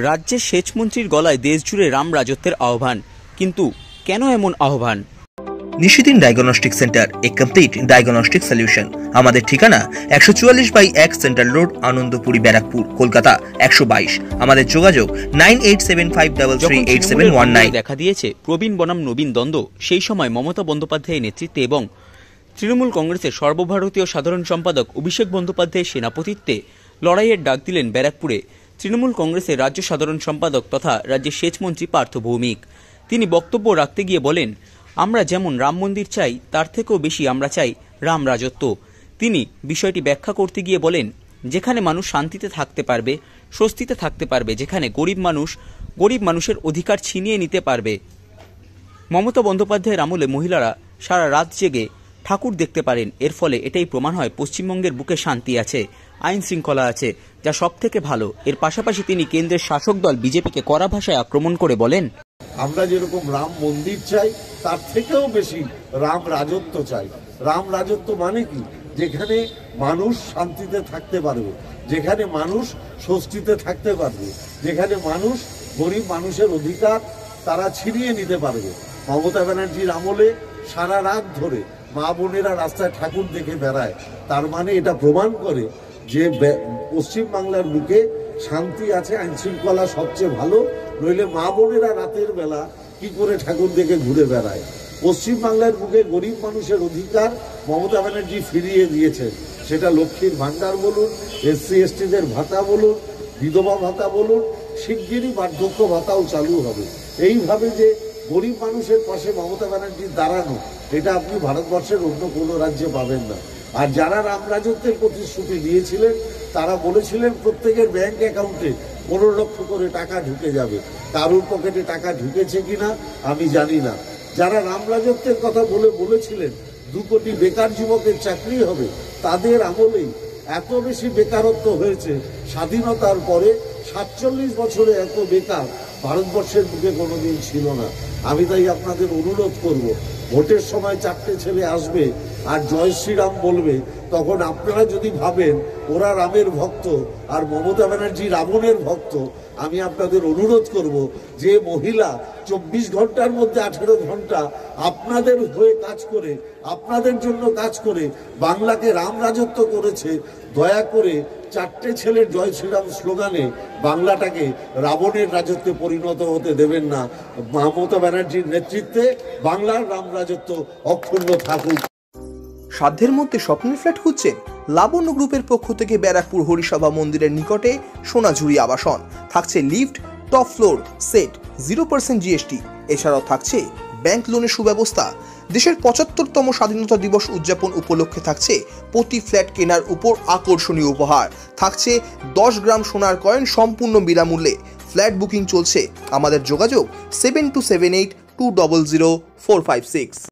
রাজ্যের সেচমন্ত্রীর গলায় দেশজুড়ে রাম রাজত্বের আহ্বান, কিন্তু কেন এমন আহ্বান? নিশিদিন ডায়াগনস্টিক সেন্টার, এ কমপ্লিট ডায়াগনস্টিক সলিউশন। আমাদের ঠিকানা 144/1 সেন্ট্রাল রোড, আনন্দপুরি, ব্যারাকপুর, কলকাতা 122। আমাদের যোগাযোগ 9875338719। দেখা দিয়েছে প্রবীণ বনাম নবীন দ্বন্দ্ব, সেই সময় মমতা বন্দ্যোপাধ্যায়ের নেতৃত্বে এবং তৃণমূল কংগ্রেসের সর্বভারতীয় সাধারণ সম্পাদক অভিষেক বন্দ্যোপাধ্যায়ের সেনাপতিত্বে লড়াইয়ের ডাক দিলেন ব্যারাকপুরে তৃণমূল কংগ্রেসের রাজ্য সাধারণ সম্পাদক তথা রাজ্যের সেচমন্ত্রী পার্থ ভৌমিক। তিনি বক্তব্য রাখতে গিয়ে বলেন, আমরা যেমন রাম মন্দির চাই, তার থেকেও বেশি আমরা চাই রাম রাজত্ব। তিনি বিষয়টি ব্যাখ্যা করতে গিয়ে বলেন, যেখানে মানুষ শান্তিতে থাকতে পারবে, স্বস্তিতে থাকতে পারবে, যেখানে গরিব মানুষের অধিকার ছিনিয়ে নিতে পারবে। মমতা বন্দ্যোপাধ্যায়ের আমলে মহিলারা সারা রাত জেগে ঠাকুর দেখতে পারেন। এর ফলে এটাই প্রমাণ হয় পশ্চিমবঙ্গের বুকে শান্তি আছে, আইন শৃঙ্খলা আছে, যা সব থেকে ভালো। এর পাশাপাশি তিনি কেন্দ্রের শাসক দল বিজেপিকে কড়া ভাষায় আক্রমণ করে বলেন, আমরা যেরকম রাম মন্দির চাই, তার থেকেও বেশি রাম রাজত্ব চাই। রাম রাজত্ব মানে কি? যেখানে মানুষ শান্তিতে থাকতে পারবে, যেখানে মানুষ স্বস্তিতে থাকতে পারবে, যেখানে মানুষ গরিব মানুষের অধিকার তারা ছিনিয়ে নিতে পারবে। মমতা ব্যানার্জির আমলে সারা রাত ধরে মা বোনেরা রাস্তায় ঠাকুর দেখে বেড়ায়, তার মানে এটা প্রমাণ করে যে পশ্চিমবাংলার বুকে শান্তি আছে, আইন শৃঙ্খলা সবচেয়ে ভালো। নইলে মা বোনেরা রাতের বেলা কি করে ঠাকুর দেখে ঘুরে বেড়ায়? পশ্চিমবাংলার বুকে গরিব মানুষের অধিকার মমতা ব্যানার্জি ফিরিয়ে দিয়েছেন। সেটা লক্ষ্মীর ভাণ্ডার বলুন, এসসি এসটিদের ভাতা বলুন, বিধবা ভাতা বলুন, শিগগিরই বার্ধক্য ভাতাও চালু হবে। এইভাবে যে গরিব মানুষের পাশে মমতা ব্যানার্জির দাঁড়ানো, এটা আপনি ভারতবর্ষের অন্য কোনো রাজ্যে পাবেন না। আর যারা রাম রাজত্বের প্রতিশ্রুতি দিয়েছিলেন, তারা বলেছিলেন প্রত্যেকের ব্যাংক অ্যাকাউন্টে 15 লক্ষ করে টাকা ঢুকে যাবে। কারোর পকেটে টাকা ঢুকেছে কিনা আমি জানি না। যারা রাম রাজত্বের কথা বলেছিলেন 2 কোটি বেকার যুবকের চাকরি হবে, তাদের আমলেই এত বেশি বেকারত্ব হয়েছে। স্বাধীনতার পরে 47 বছরে এত বেকার ভারতবর্ষের বুকে কোনোদিন ছিল না। আমি তাই আপনাদের অনুরোধ করব, ভোটের সময় 4টে ছেলে আসবে আর জয় শ্রীরাম বলবে, তখন আপনারা যদি ভাবেন ওরা রামের ভক্ত আর মমতা ব্যানার্জি রাবণের ভক্ত, আমি আপনাদের অনুরোধ করব, যে মহিলা 24 ঘন্টার মধ্যে 18 ঘন্টা আপনাদের হয়ে কাজ করে, আপনাদের জন্য কাজ করে বাংলাকে রাম রাজত্ব করেছে, দয়া করে 4টে ছেলের জয় শ্রীরাম স্লোগানে বাংলাটাকে রাবণের রাজত্বে পরিণত হতে দেবেন না। মমতা ব্যানার্জির নেতৃত্বে বাংলার রাম রাজত্ব অক্ষুণ্ণ থাকুক। সাধ্যের মধ্যে স্বপ্নের ফ্ল্যাট খুঁজছেন? লাবণ্য গ্রুপের পক্ষ থেকে ব্যারাকপুর হরিসভা মন্দিরের নিকটে সোনাঝুরি আবাসন। থাকছে lift, top floor, set, 0% GST. এছাড়াও থাকছে ব্যাংক লোনের সুব্যবস্থা। দেশের 75তম স্বাধীনতা দিবস উদযাপন উপলক্ষে থাকছে প্রতি ফ্ল্যাট কেনার উপর আকর্ষণীয় উপহার। থাকছে 10 গ্রাম সোনার কয়েন সম্পূর্ণ বিনামূল্যে। ফ্ল্যাট বুকিং চলছে। আমাদের যোগাযোগ 7278200456।